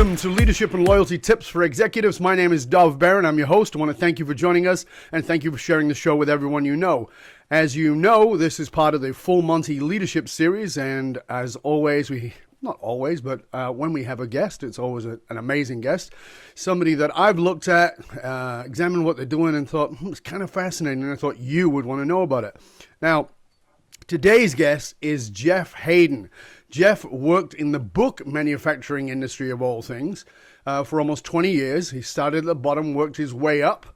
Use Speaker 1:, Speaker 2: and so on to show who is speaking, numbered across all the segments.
Speaker 1: Welcome to Leadership and Loyalty Tips for Executives. My name is Dov Barron. I'm your host. I want to thank you for joining us and thank you for sharing the show with everyone you know. As you know, this is part of the full Monty Leadership Series, and as always, not always, but when we have a guest, it's always an amazing guest. Somebody that I've looked at, examined what they're doing and thought, it's kind of fascinating, and I thought you would want to know about it. Now, today's guest is Jeff Haden. Jeff worked in the book manufacturing industry, of all things, for almost 20 years. He started at the bottom, worked his way up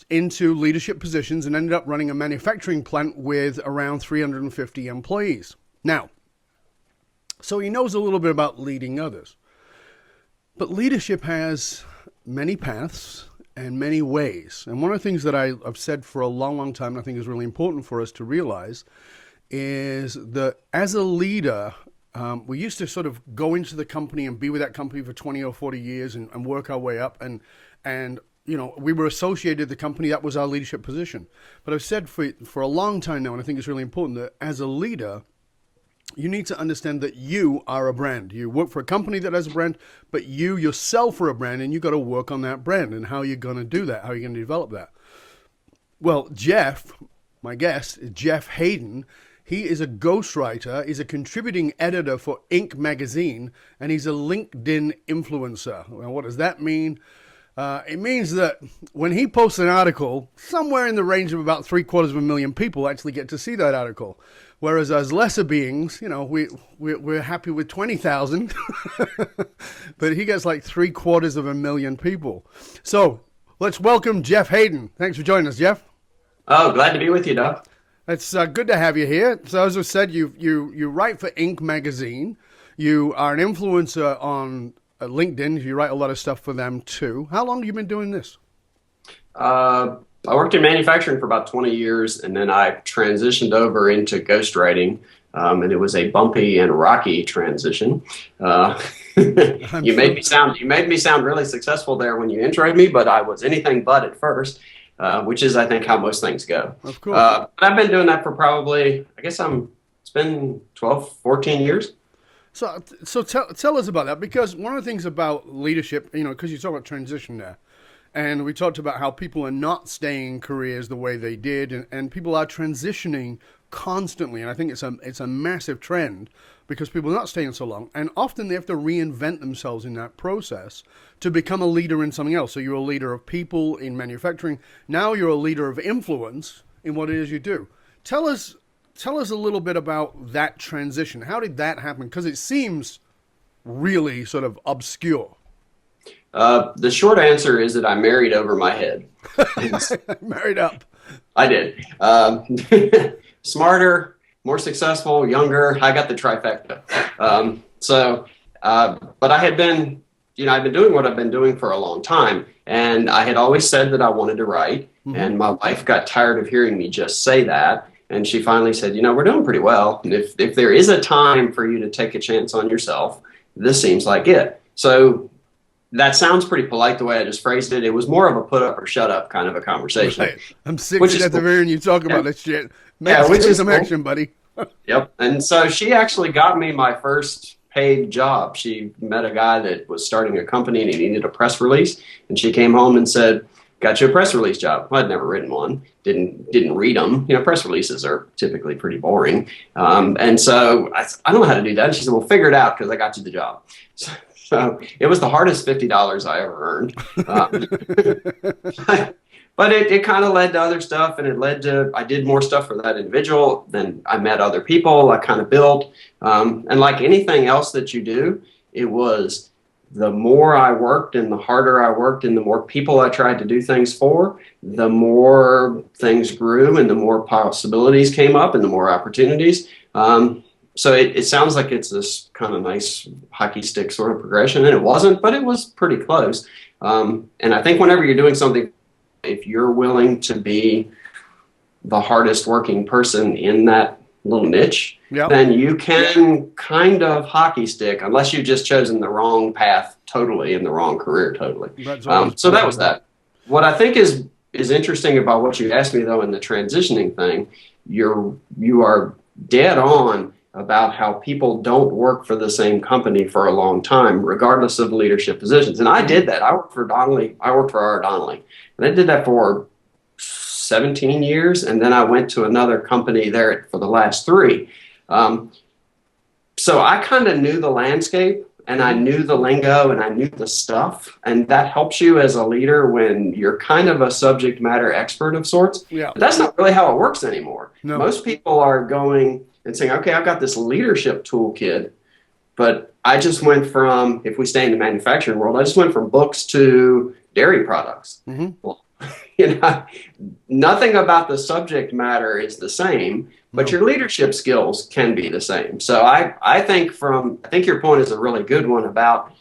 Speaker 1: into leadership positions, and ended up running a manufacturing plant with around 350 employees. Now, so he knows a little bit about leading others. But leadership has many paths and many ways. And one of the things that I've said for a long, long time, and I think is really important for us to realize, is that as a leader, we used to sort of go into the company and be with that company for 20 or 40 years and work our way up. And you know, we were associated with the company. That was our leadership position. But I've said for a long time now, and I think it's really important, that as a leader, you need to understand that you are a brand. You work for a company that has a brand, but you yourself are a brand, and you've got to work on that brand and how you're going to do that, how you're going to develop that. Well, Jeff, my guest, is Jeff Haden. He is a ghostwriter, he's a contributing editor for Inc. magazine, and he's a LinkedIn influencer. Well, what does that mean? It means that when he posts an article, somewhere in the range of about 750,000 people actually get to see that article. Whereas as lesser beings, you know, we're happy with 20,000, but he gets like 750,000 people. So let's welcome Jeff Haden. Thanks for joining us, Jeff.
Speaker 2: Oh, glad to be with you, Doug.
Speaker 1: It's good to have you here. So as I said, you write for Inc. magazine. You are an influencer on LinkedIn. You write a lot of stuff for them too. How long have you been doing this?
Speaker 2: I worked in manufacturing for about 20 years, and then I transitioned over into ghostwriting, and it was a bumpy and rocky transition. You made me sound really successful there when you introed me, but I was anything but at first. Which is, I think, how most things go.
Speaker 1: Of course.
Speaker 2: But I've been doing that for probably, it's been 12, 14 years.
Speaker 1: So tell us about that, because one of the things about leadership, you know, because you talk about transition there, and we talked about how people are not staying in careers the way they did, and people are transitioning constantly, and I think it's a massive trend because people are not staying so long, and often they have to reinvent themselves in that process to become a leader in something else. So you're a leader of people in manufacturing. Now you're a leader of influence in what it is you do. Tell us a little bit about that transition. How did that happen? Because it seems really sort of obscure.
Speaker 2: The short answer is that I married over my head.
Speaker 1: Married up.
Speaker 2: I did. Smarter, more successful, younger. I got the trifecta. But I had been, I've been doing what I've been doing for a long time. And I had always said that I wanted to write. Mm-hmm. And my wife got tired of hearing me just say that. And she finally said, we're doing pretty well. And if there is a time for you to take a chance on yourself, this seems like it. So that sounds pretty polite the way I just phrased it. It was more of a put up or shut up kind of a conversation.
Speaker 1: Right. I'm sick at the hearing you talk about this shit.
Speaker 2: Which is
Speaker 1: some
Speaker 2: cool.
Speaker 1: action, buddy.
Speaker 2: Yep. And so she actually got me my first paid job. She met a guy that was starting a company and he needed a press release. And she came home and said, got you a press release job. Well, I'd never written one. Didn't read them. Press releases are typically pretty boring. And so I don't know how to do that. And she said, well, figure it out because I got you the job. So it was the hardest $50 I ever earned. But it kind of led to other stuff, and it led to, I did more stuff for that individual. Then I met other people. I kind of built. And like anything else that you do, it was the more I worked and the harder I worked and the more people I tried to do things for, the more things grew and the more possibilities came up and the more opportunities. So it sounds like it's this kind of nice hockey stick sort of progression, and it wasn't, but it was pretty close. And I think whenever you're doing something, if you're willing to be the hardest working person in that little niche, yep, then you can kind of hockey stick, unless you've just chosen the wrong path totally and the wrong career totally. So that was that. What I think is interesting about what you asked me, though, in the transitioning thing, you are dead on about how people don't work for the same company for a long time, regardless of leadership positions. And I did that. I worked for Donnelly. I worked for R. Donnelly. And I did that for 17 years. And then I went to another company there for the last 3. So I kind of knew the landscape, and I knew the lingo, and I knew the stuff. And that helps you as a leader when you're kind of a subject matter expert of sorts.
Speaker 1: Yeah.
Speaker 2: But that's not really how it works anymore.
Speaker 1: No.
Speaker 2: Most people are going and saying, okay, I've got this leadership toolkit, but I just went from, if we stay in the manufacturing world, I just went from books to dairy products. Well, nothing about the subject matter is the same, but your leadership skills can be the same. So I think your point is a really good one about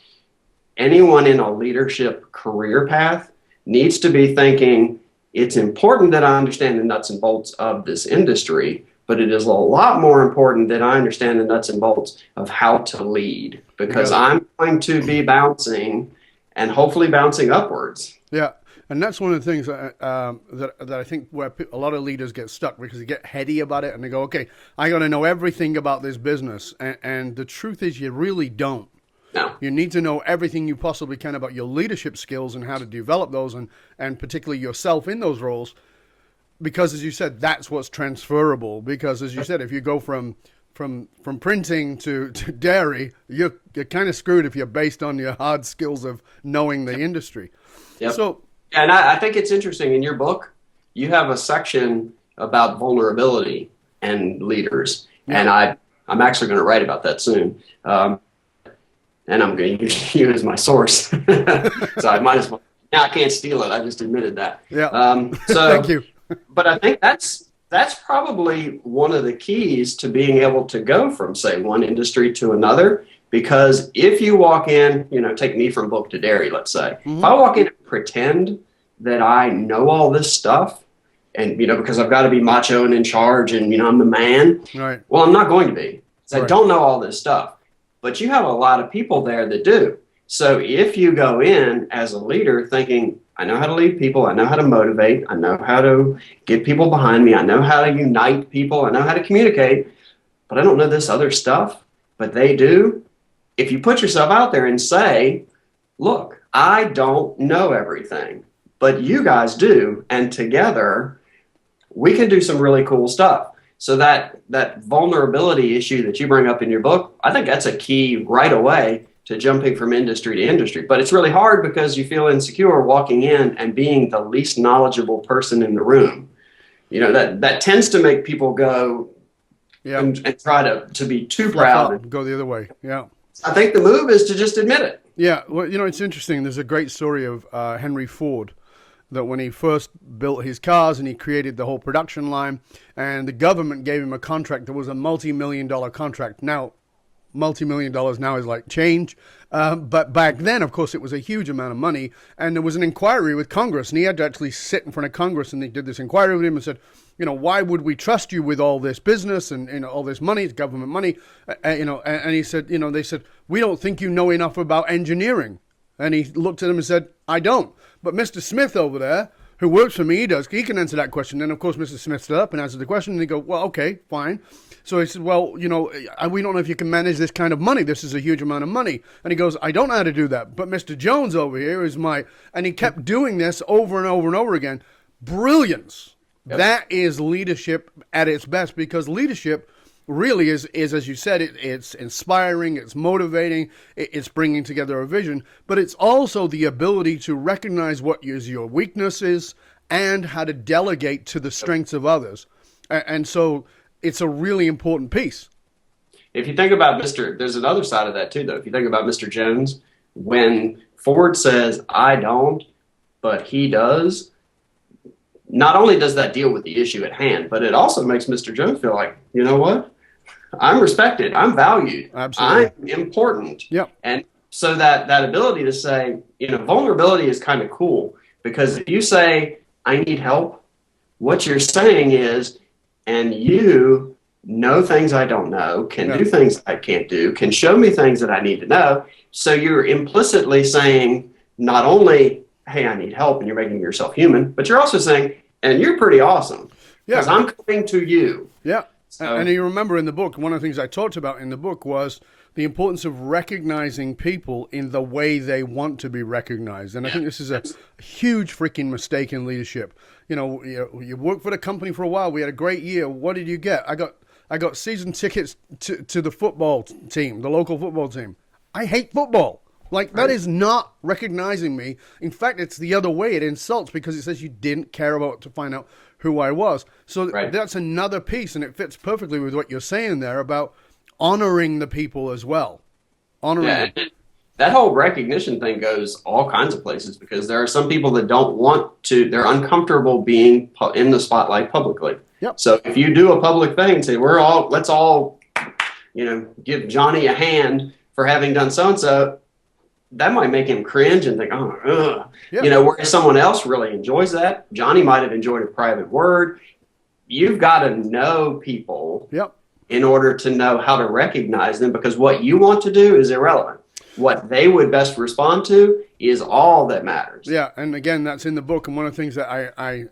Speaker 2: anyone in a leadership career path needs to be thinking, it's important that I understand the nuts and bolts of this industry, but it is a lot more important that I understand the nuts and bolts of how to lead, because I'm going to be bouncing and hopefully bouncing upwards.
Speaker 1: Yeah. And that's one of the things that I think where a lot of leaders get stuck, because they get heady about it and they go, okay, I got to know everything about this business. And the truth is you really don't.
Speaker 2: No.
Speaker 1: You need to know everything you possibly can about your leadership skills and how to develop those, and particularly yourself in those roles. Because as you said, that's what's transferable. Because as you said, if you go from printing to dairy, you're kind of screwed if you're based on your hard skills of knowing the industry.
Speaker 2: Yep.
Speaker 1: So,
Speaker 2: and I think it's interesting, in your book, you have a section about vulnerability and leaders. And I'm actually going to write about that soon. And I'm going to use you as my source. So I might as well. Now I can't steal it. I just admitted that.
Speaker 1: Yeah.
Speaker 2: So,
Speaker 1: thank you.
Speaker 2: But I think that's probably one of the keys to being able to go from, say, one industry to another. Because if you walk in, take me from book to dairy, let's say. If I walk in and pretend that I know all this stuff, and, because I've got to be macho and in charge and, I'm the man.
Speaker 1: Right.
Speaker 2: Well, I'm not going to be. Because
Speaker 1: Right.
Speaker 2: I don't know all this stuff. But you have a lot of people there that do. So if you go in as a leader thinking, I know how to lead people, I know how to motivate, I know how to get people behind me, I know how to unite people, I know how to communicate, but I don't know this other stuff, but they do. If you put yourself out there and say, look, I don't know everything, but you guys do, and together we can do some really cool stuff. So that vulnerability issue that you bring up in your book, I think that's a key right away to jumping from industry to industry. But it's really hard because you feel insecure walking in and being the least knowledgeable person in the room. That tends to make people go and try to be too proud.
Speaker 1: And go the other way. Yeah.
Speaker 2: I think the move is to just admit it.
Speaker 1: Yeah. Well, it's interesting. There's a great story of Henry Ford, that when he first built his cars and he created the whole production line, and the government gave him a contract that was a multi-million-dollar contract. Now, multi-million dollars now is like change. But back then, of course, it was a huge amount of money. And there was an inquiry with Congress, and he had to actually sit in front of Congress, and they did this inquiry with him and said, why would we trust you with all this business and all this money, it's government money? And he said, they said, we don't think you know enough about engineering. And he looked at him and said, I don't. But Mr. Smith over there, who works for me, he can answer that question. And of course, Mr. Smith stood up and answered the question, and he go, well, okay, fine. So he said, well, we don't know if you can manage this kind of money. This is a huge amount of money. And he goes, I don't know how to do that. But Mr. Jones over here is and he kept doing this over and over and over again. Brilliance. Yep. That is leadership at its best, because leadership really is as you said, it's inspiring, it's motivating, it's bringing together a vision, but it's also the ability to recognize what your weaknesses and how to delegate to the strengths of others. And so it's a really important piece.
Speaker 2: If you think about there's another side of that too, though. If you think about Mr. Jones, when Ford says, I don't, but he does, not only does that deal with the issue at hand, but it also makes Mr. Jones feel like, you know what? I'm respected. I'm valued.
Speaker 1: Absolutely.
Speaker 2: I'm important.
Speaker 1: Yep.
Speaker 2: And so that ability to say, vulnerability is kind of cool, because if you say, I need help, what you're saying is, and you know things I don't know, can do things I can't do, can show me things that I need to know. So you're implicitly saying not only, hey, I need help, and you're making yourself human, but you're also saying, and you're pretty awesome.
Speaker 1: Yeah.
Speaker 2: Because I'm coming to you.
Speaker 1: Yeah. And
Speaker 2: So
Speaker 1: you remember in the book, one of the things I talked about in the book was the importance of recognizing people in the way they want to be recognized. And I think this is a huge freaking mistake in leadership. You work for the company for a while. We had a great year. What did you get? I got season tickets to the football team, the local football team. I hate football. Like, that is not recognizing me. In fact, it's the other way. It insults because it says you didn't care about to find out who I was. So that's another piece, and it fits perfectly with what you're saying there about honoring the people as well. Honoring them.
Speaker 2: That whole recognition thing goes all kinds of places because there are some people that don't want to, they're uncomfortable being in the spotlight publicly.
Speaker 1: Yep.
Speaker 2: So if you do a public thing and say, let's all, give Johnny a hand for having done so-and-so, that might make him cringe and think, oh, ugh.
Speaker 1: Yep.
Speaker 2: Whereas someone else really enjoys that. Johnny might have enjoyed a private word. You've got to know people in order to know how to recognize them, because what you want to do is irrelevant. What they would best respond to is all that matters.
Speaker 1: Yeah, and again, that's in the book. And one of the things that I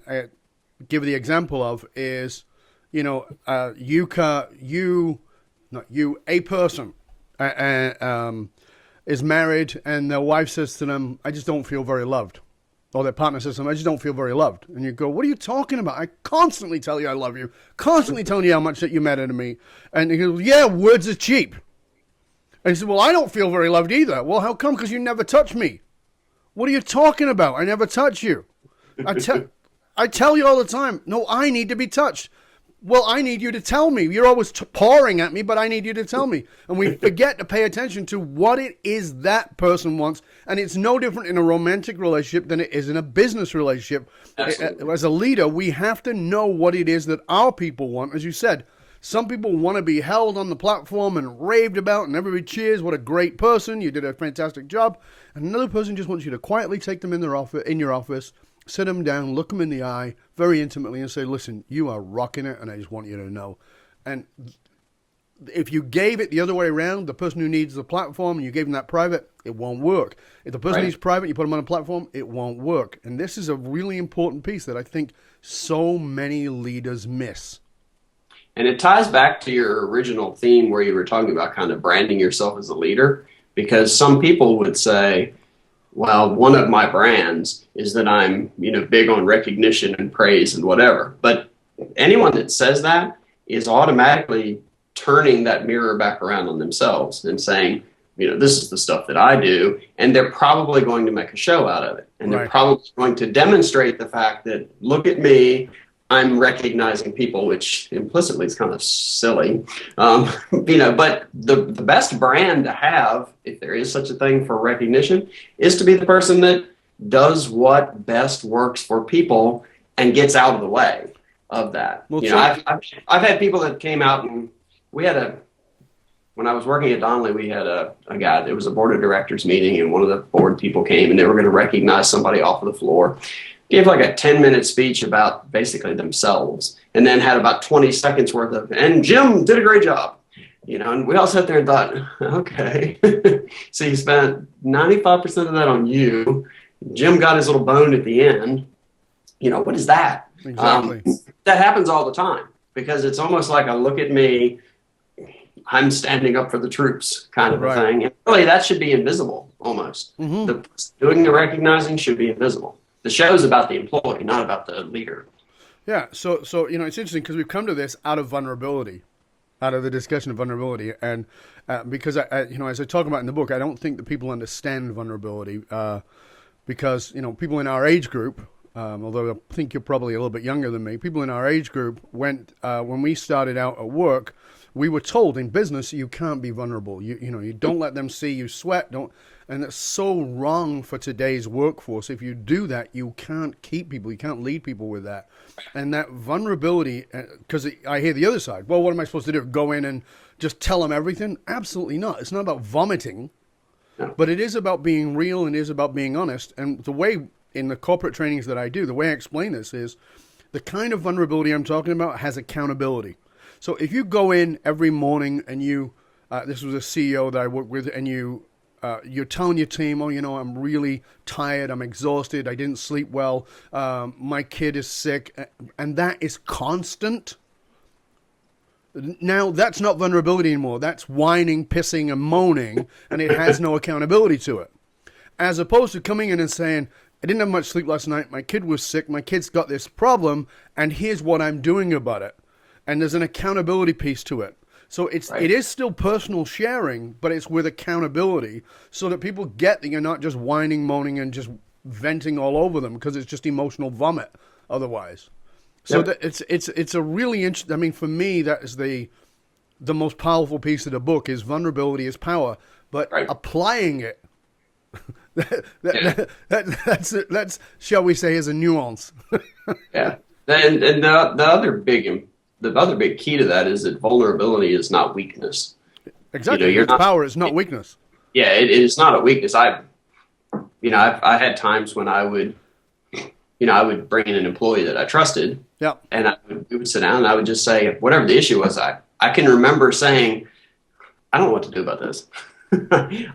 Speaker 1: give the example of is, a person is married and their wife says to them, I just don't feel very loved. Or their partner says to them, I just don't feel very loved. And you go, what are you talking about? I constantly tell you I love you. Constantly telling you how much that you matter to me. And he goes, yeah, words are cheap. And he said, well, I don't feel very loved either. Well, how come? Because you never touch me. What are you talking about? I never touch you. I tell you all the time, no, I need to be touched. Well, I need you to tell me. You're always pawing at me, but I need you to tell me. And we forget to pay attention to what it is that person wants. And it's no different in a romantic relationship than it is in a business relationship.
Speaker 2: Absolutely.
Speaker 1: As a leader, we have to know what it is that our people want. As you said, some people want to be held on the platform and raved about and everybody cheers. What a great person. You did a fantastic job. And another person just wants you to quietly take them in your office, sit them down, look them in the eye very intimately and say, listen, you are rocking it and I just want you to know. And if you gave it the other way around, the person who needs the platform and you gave them that private, it won't work. If the person needs private, you put them on a platform, it won't work. And this is a really important piece that I think so many leaders miss.
Speaker 2: And it ties back to your original theme where you were talking about kind of branding yourself as a leader, because some people would say, well, one of my brands is that I'm, big on recognition and praise and whatever. But anyone that says that is automatically turning that mirror back around on themselves and saying, this is the stuff that I do. And they're probably going to make a show out of it. And they're probably going to demonstrate the fact that, look at me, I'm recognizing people, which implicitly is kind of silly. But the best brand to have, if there is such a thing for recognition, is to be the person that does what best works for people and gets out of the way of that. Well, I've had people that came out, and when I was working at Donnelly, we had a guy, there was a board of directors meeting, and one of the board people came and they were going to recognize somebody off of the floor. Gave like a 10-minute speech about basically themselves, and then had about 20 seconds worth of, and Jim did a great job, and we all sat there and thought, okay, so you spent 95% of that on you. Jim got his little bone at the end. What is that?
Speaker 1: Exactly.
Speaker 2: That happens all the time because it's almost like a look at me, I'm standing up for the troops kind of a thing. And really, that should be invisible almost. Mm-hmm. Doing the recognizing should be invisible. The show's about the employee, not about the leader.
Speaker 1: Yeah, so it's interesting because we've come to this out of vulnerability, out of the discussion of vulnerability, and because as I talk about in the book, I don't think that people understand vulnerability because people in our age group, although I think you're probably a little bit younger than me, people in our age group went when we started out at work. We were told in business you can't be vulnerable. You don't let them see you sweat. And that's so wrong for today's workforce. If you do that, you can't keep people. You can't lead people with that. And that vulnerability, because I hear the other side. Well, what am I supposed to do? Go in and just tell them everything? Absolutely not. It's not about vomiting, but it is about being real and it is about being honest. And the way in the corporate trainings that I do, the way I explain this is the kind of vulnerability I'm talking about has accountability. So if you go in every morning and this was a CEO that I worked with, and you're telling your team, I'm really tired, I'm exhausted, I didn't sleep well, my kid is sick, and that is constant, Now, that's not vulnerability anymore. That's whining, pissing, and moaning, and it has no accountability to it. As opposed to coming in and saying, I didn't have much sleep last night, my kid was sick, my kid's got this problem, and here's what I'm doing about it. And there's an accountability piece to it. So it is still personal sharing, but it's with accountability so that people get that you're not just whining, moaning, and just venting all over them, because it's just emotional vomit otherwise. So that it's a really interesting. I mean, for me, that is the most powerful piece of the book is vulnerability is power, but applying it. That's shall we say is a nuance.
Speaker 2: Yeah, and the other big key to that is that vulnerability is not weakness.
Speaker 1: Exactly, it's power. It's not weakness.
Speaker 2: Yeah, it is not a weakness. I had times when I would bring in an employee that I trusted.
Speaker 1: Yeah.
Speaker 2: And we would sit down and I would just say, whatever the issue was, I can remember saying, I don't know what to do about this.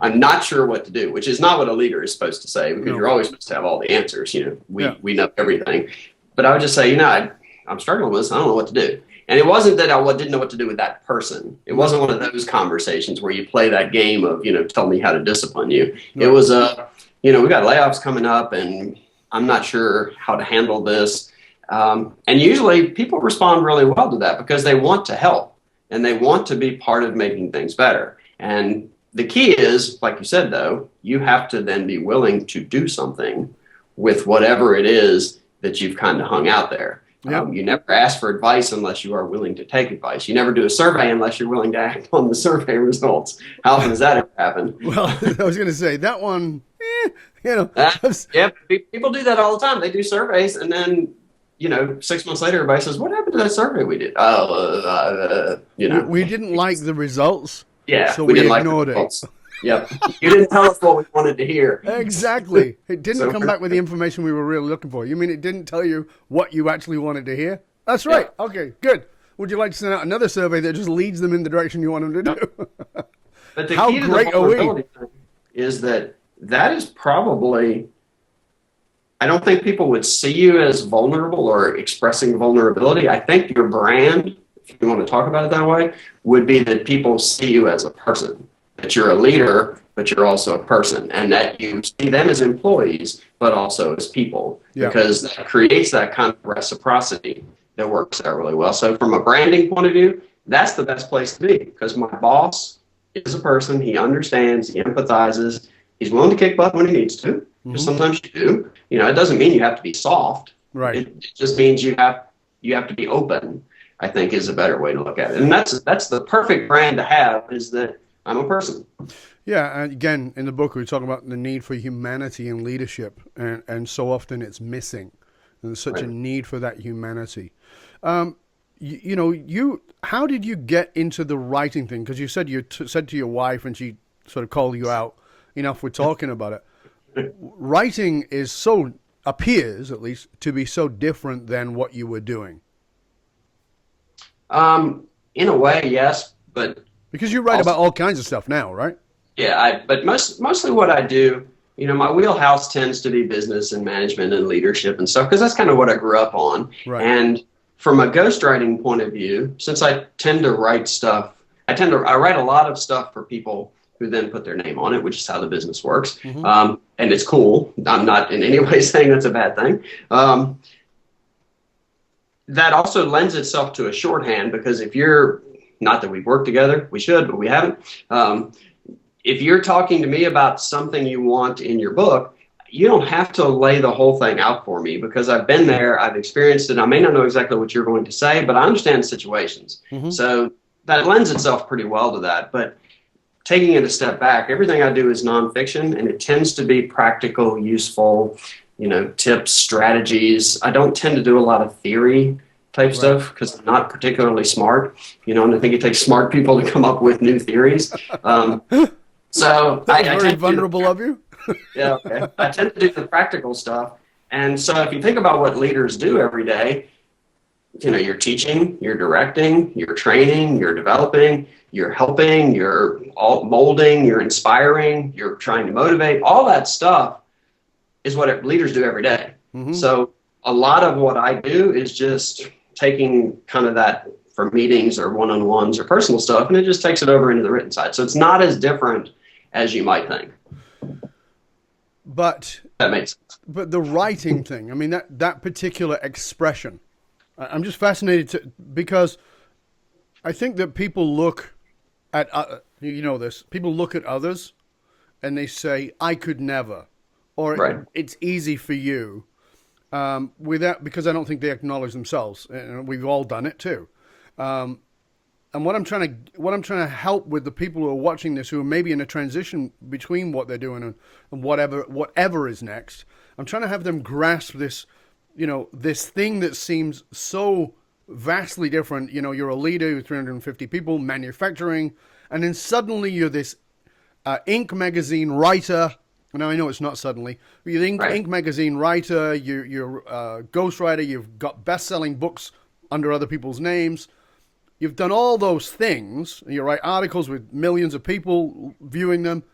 Speaker 2: I'm not sure what to do, which is not what a leader is supposed to say, because you're always supposed to have all the answers. We know everything. But I would just say, I'm struggling with this. I don't know what to do. And it wasn't that I didn't know what to do with that person. It wasn't one of those conversations where you play that game of, tell me how to discipline you. It was, we got layoffs coming up and I'm not sure how to handle this. And usually people respond really well to that because they want to help and they want to be part of making things better. And the key is, like you said, though, you have to then be willing to do something with whatever it is that you've kind of hung out there. Yep. You never ask for advice unless you are willing to take advice. You never do a survey unless you're willing to act on the survey results. How often does that ever happen?
Speaker 1: Well, I was going to say that one,
Speaker 2: people do that all the time. They do surveys and then, 6 months later, everybody says, what happened to that survey we did?
Speaker 1: We didn't like the results.
Speaker 2: Yeah,
Speaker 1: so we ignored it.
Speaker 2: Yep. You didn't tell us what we wanted to hear.
Speaker 1: Exactly. It didn't come back with the information we were really looking for. You mean it didn't tell you what you actually wanted to hear? That's right. Yeah. Okay, good. Would you like to send out another survey that just leads them in the direction you want them to do?
Speaker 2: But the key to the vulnerability thing is that is probably, I don't think people would see you as vulnerable or expressing vulnerability. I think your brand, if you want to talk about it that way, would be that people see you as a person. That you're a leader, but you're also a person, and that you see them as employees, but also as people, because that creates that kind of reciprocity that works out really well. So from a branding point of view, that's the best place to be, because my boss is a person. He understands, he empathizes, he's willing to kick butt when he needs to, because sometimes you do. It doesn't mean you have to be soft.
Speaker 1: Right.
Speaker 2: It just means you have to be open, I think, is a better way to look at it. And that's the perfect brand to have, is that I'm a person.
Speaker 1: Yeah, and again, in the book, we talk about the need for humanity in leadership, and so often it's missing. And there's such a need for that humanity. How did you get into the writing thing? Because you said said to your wife, and she sort of called you out, enough we're talking about it. Writing appears, at least, to be so different than what you were doing.
Speaker 2: In a way, yes, but...
Speaker 1: Because you write about all kinds of stuff now, right?
Speaker 2: Yeah, but mostly what I do, my wheelhouse tends to be business and management and leadership and stuff, because that's kind of what I grew up on.
Speaker 1: Right.
Speaker 2: And from a ghostwriting point of view, since I tend to write stuff, I write a lot of stuff for people who then put their name on it, which is how the business works. Mm-hmm. And it's cool. I'm not in any way saying that's a bad thing. That also lends itself to a shorthand, because if you're, not that we've worked together, we should, but we haven't. If you're talking to me about something you want in your book, you don't have to lay the whole thing out for me, because I've been there, I've experienced it. I may not know exactly what you're going to say, but I understand the situations. Mm-hmm. So that lends itself pretty well to that. But taking it a step back, everything I do is nonfiction, and it tends to be practical, useful, tips, strategies. I don't tend to do a lot of theory type stuff, because I'm not particularly smart, and I think it takes smart people to come up with new theories. So
Speaker 1: that's very vulnerable of you.
Speaker 2: Yeah, okay. I tend to do the practical stuff. And so if you think about what leaders do every day, you're teaching, you're directing, you're training, you're developing, you're helping, you're molding, you're inspiring, you're trying to motivate. All that stuff is what leaders do every day. Mm-hmm. So a lot of what I do is just taking kind of that for meetings or one-on-ones or personal stuff, and it just takes it over into the written side. So it's not as different as you might think.
Speaker 1: But
Speaker 2: That makes sense.
Speaker 1: But the writing thing, I mean, that particular expression, I'm just fascinated because I think that people look at, people look at others and they say, I could never, or
Speaker 2: Right.
Speaker 1: it's easy for you, because I don't think they acknowledge themselves. And we've all done it too. And what I'm trying to help with the people who are watching this, who are maybe in a transition between what they're doing and whatever is next, I'm trying to have them grasp this, this thing that seems so vastly different. You're a leader with 350 people, manufacturing, and then suddenly you're this Inc. magazine writer. Now, I know it's not suddenly. You're the Inc. magazine writer, you're a ghostwriter, you've got best-selling books under other people's names. You've done all those things. You write articles with millions of people viewing them.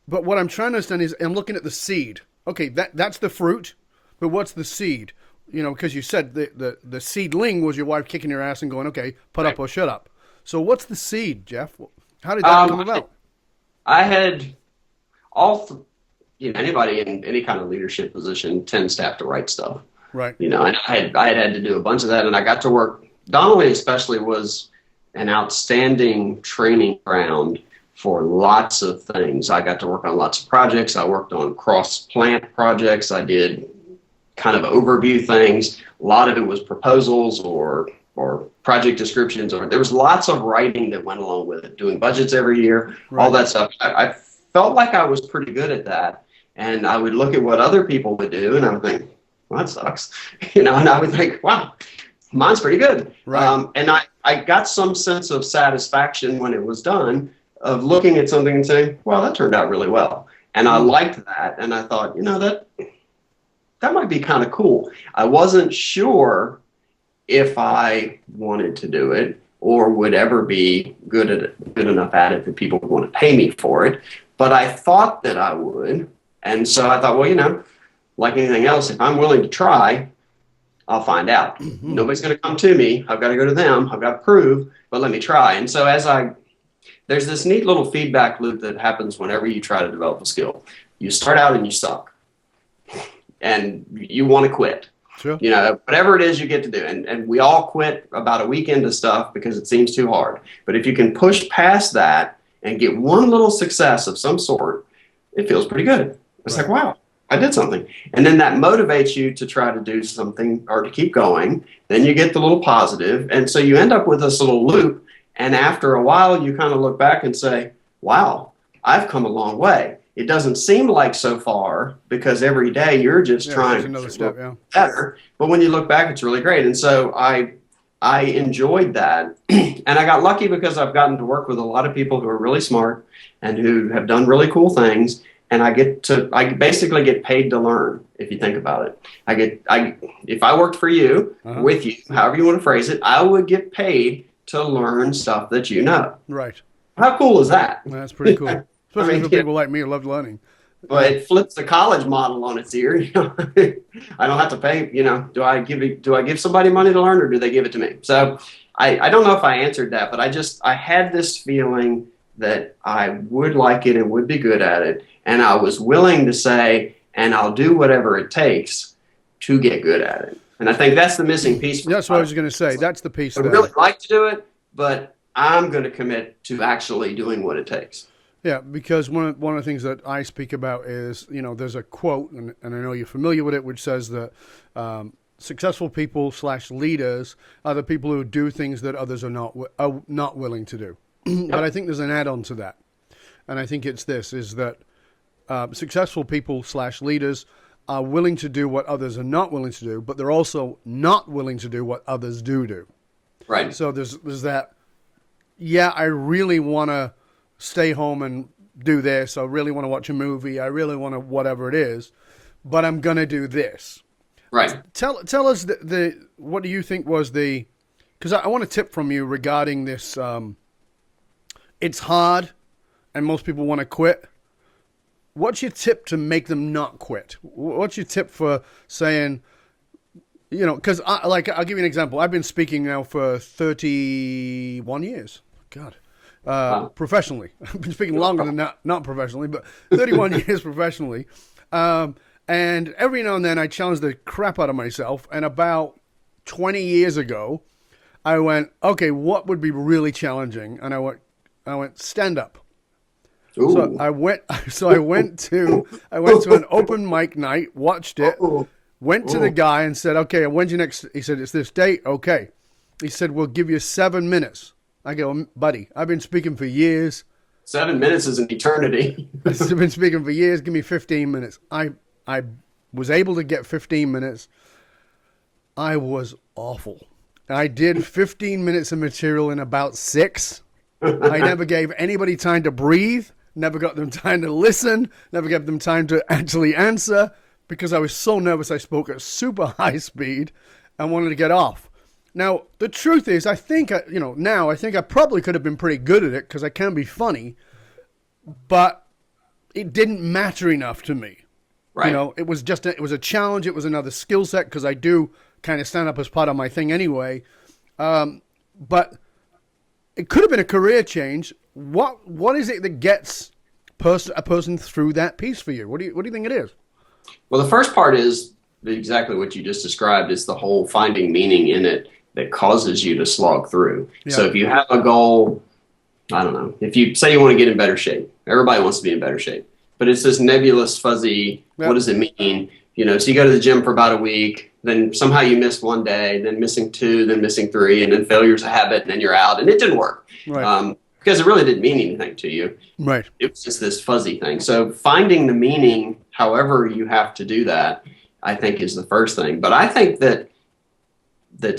Speaker 1: But what I'm trying to understand is I'm looking at the seed. Okay, that's the fruit, but what's the seed? Because you said the seedling was your wife kicking your ass and going, okay, put up or shut up. So what's the seed, Jeff? How did that come about?
Speaker 2: I had anybody in any kind of leadership position tends to have to write stuff.
Speaker 1: Right.
Speaker 2: And I had to do a bunch of that, and I got to work. Donnelly especially was an outstanding training ground for lots of things. I got to work on lots of projects. I worked on cross-plant projects. I did kind of overview things. A lot of it was proposals or project descriptions, or there was lots of writing that went along with it, doing budgets every year, all that stuff. I felt like I was pretty good at that. And I would look at what other people would do, and I would think, well, that sucks. And I would think, wow, mine's pretty good.
Speaker 1: Right.
Speaker 2: And I got some sense of satisfaction when it was done of looking at something and saying, well, that turned out really well. And I liked that. And I thought, that might be kind of cool. I wasn't sure if I wanted to do it or would ever be good enough at it that people would want to pay me for it. But I thought that I would. And so I thought, well, like anything else, if I'm willing to try, I'll find out. Mm-hmm. Nobody's going to come to me. I've got to go to them. I've got to prove, but let me try. And so there's this neat little feedback loop that happens whenever you try to develop a skill. You start out and you suck and you want to quit.
Speaker 1: Sure.
Speaker 2: Whatever it is you get to do. And we all quit about a week into stuff because it seems too hard. But if you can push past that and get one little success of some sort, it feels pretty good. It's like, wow, I did something. And then that motivates you to try to do something or to keep going. Then you get the little positive. And so you end up with this little loop. And after a while, you kind of look back and say, wow, I've come a long way. It doesn't seem like so far because every day you're just trying to
Speaker 1: step,
Speaker 2: better. But when you look back, it's really great. And so I enjoyed that. And I got lucky because I've gotten to work with a lot of people who are really smart and who have done really cool things. And I basically get paid to learn, if you think about it. If I worked for you, with you, however you want to phrase it, I would get paid to learn stuff that you know.
Speaker 1: Right.
Speaker 2: How cool is that?
Speaker 1: That's pretty cool. Especially for people like me who love learning.
Speaker 2: But it flips the college model on its ear. I don't have to pay, do I give somebody money to learn or do they give it to me? So I don't know if I answered that, but I had this feeling that I would like it and would be good at it. And I was willing to say, and I'll do whatever it takes to get good at it. And I think that's the missing piece.
Speaker 1: That's what I was going to say. That's the piece.
Speaker 2: I would really like to do it, but I'm going to commit to actually doing what it takes.
Speaker 1: Yeah, because one of the things that I speak about is, there's a quote, and I know you're familiar with it, which says that successful people / leaders are the people who do things that others are not willing to do. Yep. But I think there's an add-on to that. And I think it's this, is that successful people / leaders are willing to do what others are not willing to do, but they're also not willing to do what others do.
Speaker 2: Right.
Speaker 1: So there's that, I really want to stay home and do this. I really want to watch a movie. I really want to whatever it is, but I'm going to do this.
Speaker 2: Right.
Speaker 1: Tell us what do you think was because I want a tip from you regarding this. It's hard and most people want to quit. What's your tip to make them not quit? What's your tip for saying, You know, because I'll give you an example. I've been speaking now for 31 years. God.
Speaker 2: Wow.
Speaker 1: Professionally. I've been speaking longer than that, not professionally, but 31 years professionally. And every now and then I challenge the crap out of myself. And about 20 years ago, I went, okay, what would be really challenging? And I went stand up.
Speaker 2: Ooh.
Speaker 1: So I went to an open mic night, watched it, went to the guy and said, okay, when's your next? He said, it's this date. Okay. He said, we'll give you 7 minutes. I go, buddy, I've been speaking for years.
Speaker 2: 7 minutes is an eternity.
Speaker 1: I've been speaking for years. Give me 15 minutes. I was able to get 15 minutes. I was awful. I did 15 minutes of material in about 6. I never gave anybody time to breathe, never got them time to listen, never gave them time to actually answer because I was so nervous. I spoke at super high speed and wanted to get off. Now, the truth is, I think I probably could have been pretty good at it because I can be funny, but it didn't matter enough to me.
Speaker 2: Right.
Speaker 1: You know, it was a challenge. It was another skill set because I do kind of stand up as part of my thing anyway. But it could have been a career change. What is it that gets a person through that piece for you? What do you think it is?
Speaker 2: Well, the first part is exactly what you just described. Is the whole finding meaning in it that causes you to slog through. Yeah. So if you have a goal, I don't know, if you say you want to get in better shape, everybody wants to be in better shape, but it's this nebulous, fuzzy, what does it mean? You know, so you go to the gym for about a week, then somehow you miss one day, then missing 2, then missing 3, and then failure's a habit, and then you're out, and it didn't work. Right. Because it really didn't mean anything to you. Right. It was just this fuzzy thing. So finding the meaning, however you have to do that, I think is the first thing. But I think that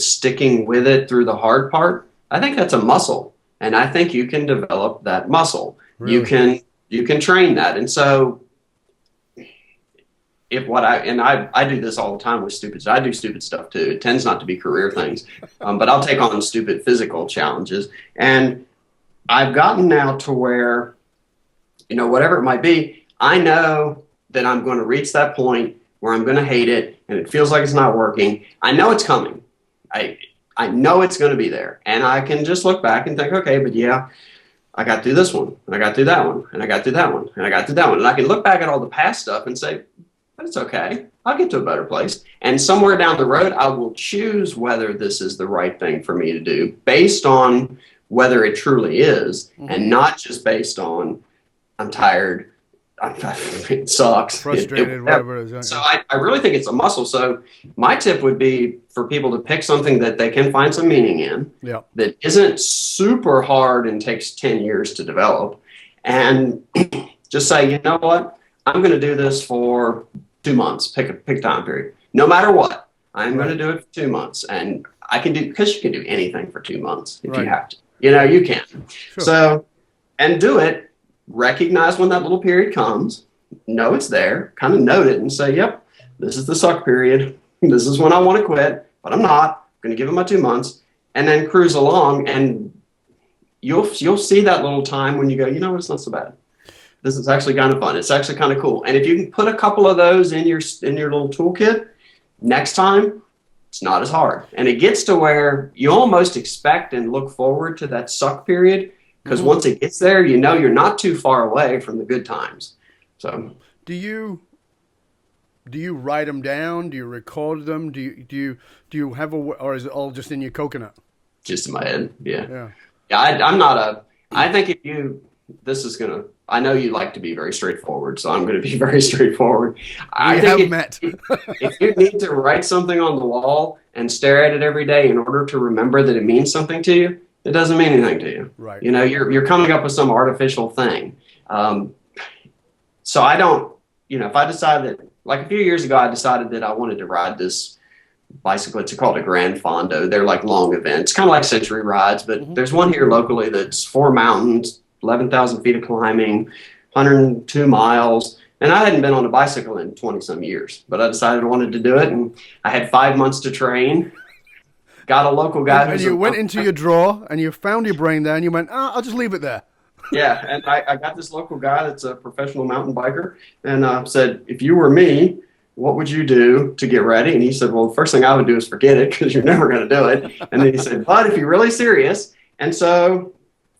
Speaker 2: sticking with it through the hard part, I think that's a muscle. And I think you can develop that muscle. Really? You can train that. And so I do this all the time with I do stupid stuff too. It tends not to be career things, but I'll take on stupid physical challenges. And I've gotten now to where, you know, whatever it might be, I know that I'm going to reach that point where I'm going to hate it and it feels like it's not working. I know it's coming. I know it's going to be there. And I can just look back and think, okay, but yeah, I got through this one, and I got through that one, and I got through that one, and I got through that one. And I can look back at all the past stuff and say, but it's okay. I'll get to a better place. And somewhere down the road, I will choose whether this is the right thing for me to do based on whether it truly is, and not just based on I'm tired, it sucks.
Speaker 1: Frustrated, whatever it is.
Speaker 2: So I really think it's a muscle. So my tip would be for people to pick something that they can find some meaning in, that isn't super hard and takes 10 years to develop, and just say, you know what, I'm going to do this for 2 months. Pick a time period. No matter what, I'm going to do it for 2 months. And I can do, because you can do anything for 2 months if you have to. You know, you can. Sure. So, and do it. Recognize when that little period comes, know it's there, kind of note it and say, yep, this is the suck period. This is when I want to quit, but I'm not. I'm going to give it my 2 months and then cruise along, and you'll see that little time when you go, you know what, it's not so bad. This is actually kind of fun. It's actually kind of cool. And if you can put a couple of those in your little toolkit, next time it's not as hard. And it gets to where you almost expect and look forward to that suck period. Because once it gets there, you know you're not too far away from the good times. So,
Speaker 1: do you write them down? Do you record them? Do you have or is it all just in your coconut?
Speaker 2: Just in my head, yeah. I'm not I think I know you like to be very straightforward, so I'm going to be very straightforward. If you need to write something on the wall and stare at it every day in order to remember that it means something to you, it doesn't mean anything to you. Right. You know, you're coming up with some artificial thing. So I don't, you know, if I decided, like a few years ago, I decided that I wanted to ride this bicycle. It's called a Grand Fondo. They're like long events, kind of like century rides, but there's one here locally that's 4 mountains, 11,000 feet of climbing, 102 miles. And I hadn't been on a bicycle in 20 some years, but I decided I wanted to do it. And I had 5 months to train. Got a local guy.
Speaker 1: And you went into your drawer and you found your brain there and you went, I'll just leave it there.
Speaker 2: Yeah. And I got this local guy that's a professional mountain biker and said, if you were me, what would you do to get ready? And he said, well, the first thing I would do is forget it because you're never going to do it. And then he said, but if you're really serious. And so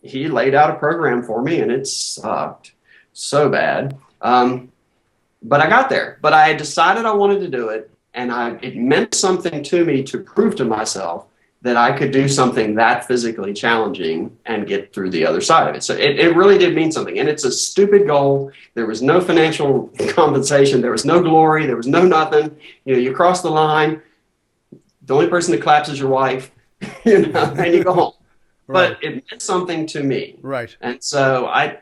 Speaker 2: he laid out a program for me, and it sucked so bad. But I got there. But I had decided I wanted to do it, and it meant something to me to prove to myself that I could do something that physically challenging and get through the other side of it. So it really did mean something. And it's a stupid goal. There was no financial compensation. There was no glory. There was no nothing. You cross the line. The only person that claps is your wife, and you go home.
Speaker 1: Right.
Speaker 2: But it meant something to me.
Speaker 1: Right.
Speaker 2: And so I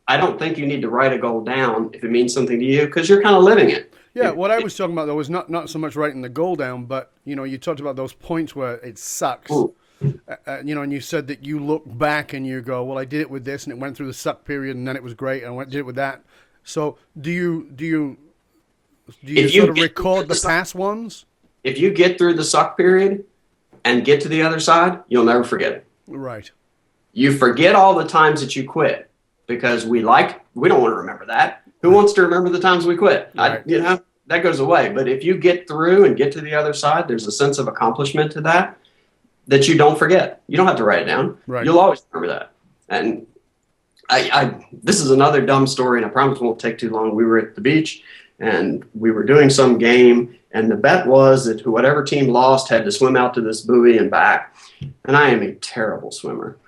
Speaker 2: don't think you need to write a goal down if it means something to you, because you're kind of living it.
Speaker 1: Yeah, what I was talking about, though, was not so much writing the goal down, but, you talked about those points where it sucks. And you said that you look back and you go, well, I did it with this, and it went through the suck period, and then it was great, and did it with that. So do you sort of record the past ones?
Speaker 2: If you get through the suck period and get to the other side, you'll never forget it.
Speaker 1: Right.
Speaker 2: You forget all the times that you quit, because we don't want to remember that. Who wants to remember the times we quit?
Speaker 1: Right.
Speaker 2: That goes away. But if you get through and get to the other side, there's a sense of accomplishment to that you don't forget. You don't have to write it down.
Speaker 1: Right.
Speaker 2: You'll always remember that. And this is another dumb story, and I promise it won't take too long. We were at the beach, and we were doing some game, and the bet was that whatever team lost had to swim out to this buoy and back. And I am a terrible swimmer.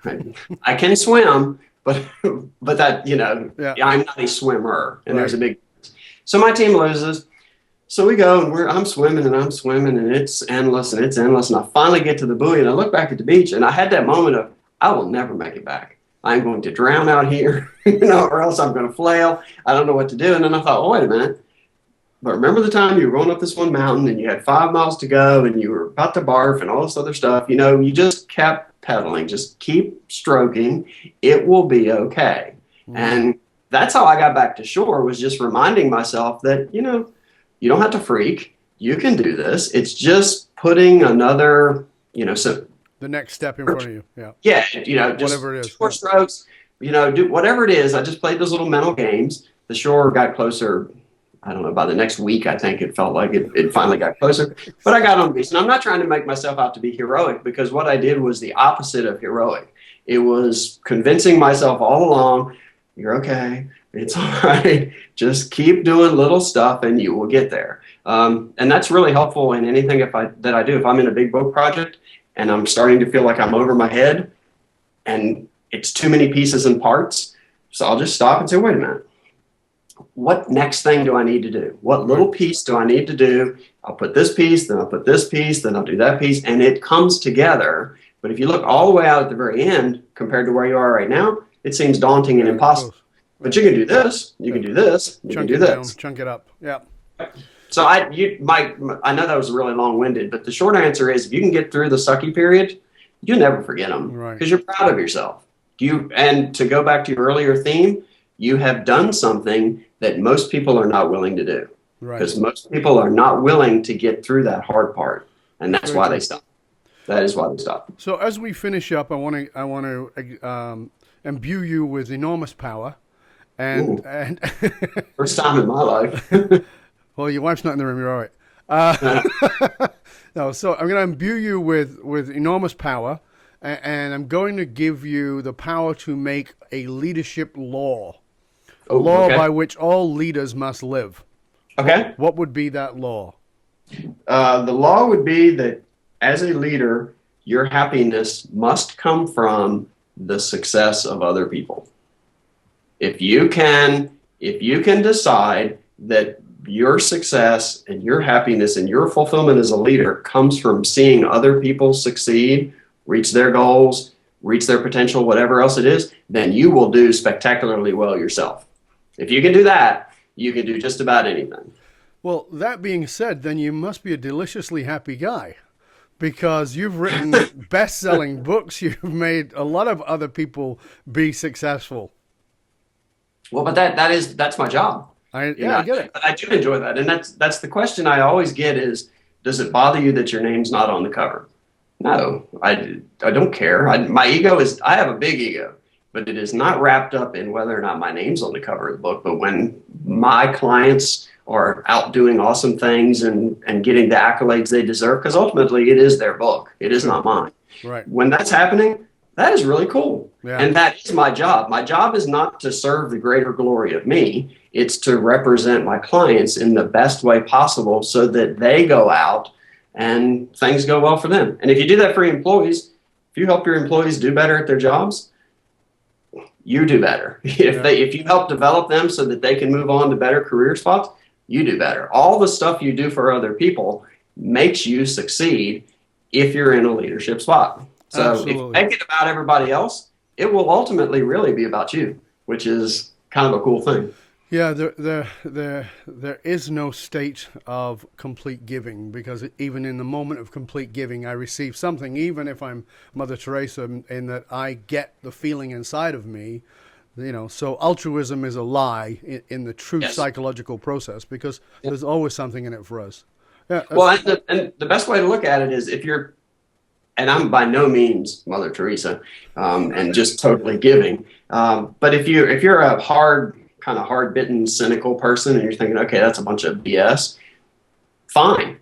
Speaker 2: I can swim, but that, I'm not a swimmer, and there's a big difference. So my team loses. So we go, and I'm swimming, and it's endless, and I finally get to the buoy, and I look back at the beach, and I had that moment of, I will never make it back. I'm going to drown out here, or else I'm going to flail. I don't know what to do. And then I thought, oh, wait a minute. But remember the time you were going up this one mountain, and you had 5 miles to go, and you were about to barf and all this other stuff. You just kept pedaling. Just keep stroking. It will be okay. Mm-hmm. And that's how I got back to shore, was just reminding myself that, you don't have to freak. You can do this. It's just putting another, the
Speaker 1: next step in front of you. Yeah.
Speaker 2: Yeah. Just
Speaker 1: whatever it is.
Speaker 2: 4 strokes, do whatever it is. I just played those little mental games. The shore got closer. I don't know, by the next week, I think it felt like it finally got closer. But I got on the beach. And I'm not trying to make myself out to be heroic, because what I did was the opposite of heroic. It was convincing myself all along, you're okay. It's all right. Just keep doing little stuff and you will get there. And that's really helpful in anything that I do. If I'm in a big book project and I'm starting to feel like I'm over my head and it's too many pieces and parts, so I'll just stop and say, wait a minute. What next thing do I need to do? What little piece do I need to do? I'll put this piece, then I'll put this piece, then I'll do that piece, and it comes together. But if you look all the way out at the very end compared to where you are right now, it seems daunting and impossible. But you can do this, you can do this, you can do this.
Speaker 1: Chunk it up. Yeah.
Speaker 2: So I know that was really long-winded, but the short answer is, if you can get through the sucky period, you'll never forget them, because you're proud of yourself. And to go back to your earlier theme, you have done something that most people are not willing to do, because most people are not willing to get through that hard part, and that's why they stop. That is why they stop.
Speaker 1: So as we finish up, I want to imbue you with enormous power. And
Speaker 2: first time in my life.
Speaker 1: Well, your wife's not in the room. You're all right. No, so I'm going to imbue you with enormous power, and I'm going to give you the power to make a leadership law, by which all leaders must live.
Speaker 2: Okay.
Speaker 1: What would be that law?
Speaker 2: The law would be that as a leader, your happiness must come from the success of other people. If you can decide that your success and your happiness and your fulfillment as a leader comes from seeing other people succeed, reach their goals, reach their potential, whatever else it is, then you will do spectacularly well yourself. If you can do that, you can do just about anything.
Speaker 1: Well, that being said, then you must be a deliciously happy guy, because you've written best-selling books. You've made a lot of other people be successful.
Speaker 2: Well, but that's my job.
Speaker 1: I get it.
Speaker 2: I do enjoy that. And that's the question I always get is, does it bother you that your name's not on the cover? No, I don't care. My ego I have a big ego, but it is not wrapped up in whether or not my name's on the cover of the book. But when my clients are out doing awesome things and getting the accolades they deserve, because ultimately it is their book. It is not mine.
Speaker 1: Right.
Speaker 2: When that's happening, that is really cool.
Speaker 1: Yeah.
Speaker 2: And that is my job. My job is not to serve the greater glory of me. It's to represent my clients in the best way possible so that they go out and things go well for them. And if you do that for your employees, if you help your employees do better at their jobs, you do better. If you help develop them so that they can move on to better career spots, you do better. All the stuff you do for other people makes you succeed if you're in a leadership spot. So Absolutely. If you make it about everybody else, it will ultimately really be about you, which is kind of a cool thing.
Speaker 1: Yeah, there is no state of complete giving, because even in the moment of complete giving, I receive something, even if I'm Mother Teresa, in that I get the feeling inside of me, so altruism is a lie in the true psychological process, because there's always something in it for us. Yeah.
Speaker 2: Well, and the best way to look at it is if you're, and I'm by no means Mother Teresa, and just totally giving, but if you're a kind of hard-bitten, cynical person, and you're thinking, okay, that's a bunch of BS, fine.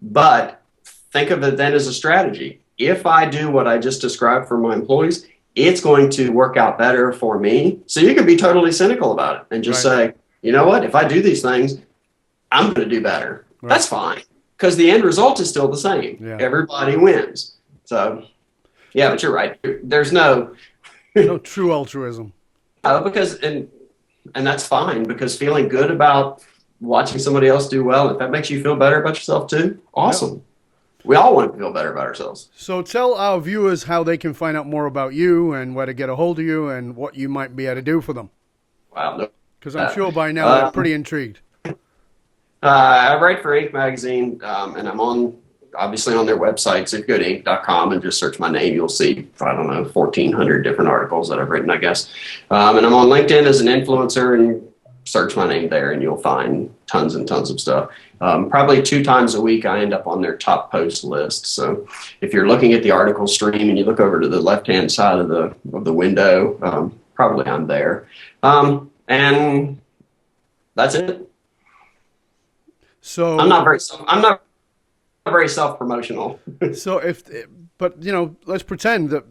Speaker 2: But think of it then as a strategy. If I do what I just described for my employees, it's going to work out better for me. So you can be totally cynical about it and just say, you know what, if I do these things, I'm going to do better. Right. That's fine, because the end result is still the same. Yeah. Everybody wins. So, yeah, but you're right. There's no
Speaker 1: true altruism.
Speaker 2: Because and that's fine, because feeling good about watching somebody else do well, if that makes you feel better about yourself too, awesome. Yeah. We all want to feel better about ourselves.
Speaker 1: So tell our viewers how they can find out more about you and where to get a hold of you and what you might be able to do for them.
Speaker 2: Wow.
Speaker 1: Because I'm sure by now they're pretty intrigued.
Speaker 2: I write for Inc. magazine, and I'm obviously on their website. So if you go to inc.com and just search my name, you'll see, 1,400 different articles that I've written, I guess. And I'm on LinkedIn as an influencer, and search my name there and you'll find tons and tons of stuff. Probably 2 times a week, I end up on their top post list. So if you're looking at the article stream and you look over to the left-hand side of the window, probably I'm there. And that's it.
Speaker 1: So
Speaker 2: I'm not very self-promotional.
Speaker 1: So but let's pretend that,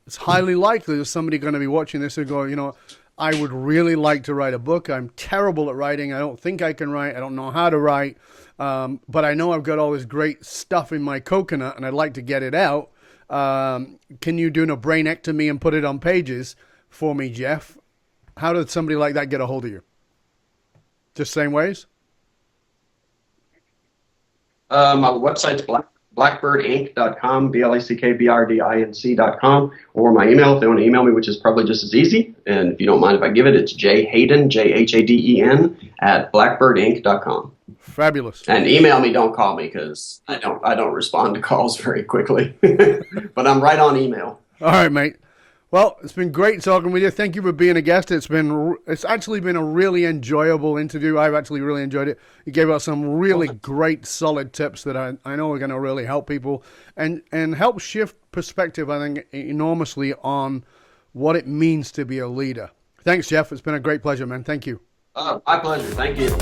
Speaker 1: it's highly likely there's somebody going to be watching this and go, I would really like to write a book. I'm terrible at writing. I don't think I can write. I don't know how to write. But I know I've got all this great stuff in my coconut and I'd like to get it out. Can you do a brainectomy and put it on pages for me, Jeff? How did somebody like that get a hold of you? Just same ways?
Speaker 2: My website's blackbirdinc.com, BLACKBRDINC.com, or my email if they want to email me, which is probably just as easy. And if you don't mind if I give it, it's Haden, JHADEN, @blackbirdinc.com.
Speaker 1: Fabulous.
Speaker 2: And email me, don't call me, because I don't respond to calls very quickly. But I'm right on email.
Speaker 1: All right, mate. Well, it's been great talking with you. Thank you for being a guest. It's actually been a really enjoyable interview. I've actually really enjoyed it. You gave us some really great, solid tips that I know are going to really help people and help shift perspective, I think, enormously on what it means to be a leader. Thanks, Jeff. It's been a great pleasure, man. Thank you.
Speaker 2: My pleasure. Thank you.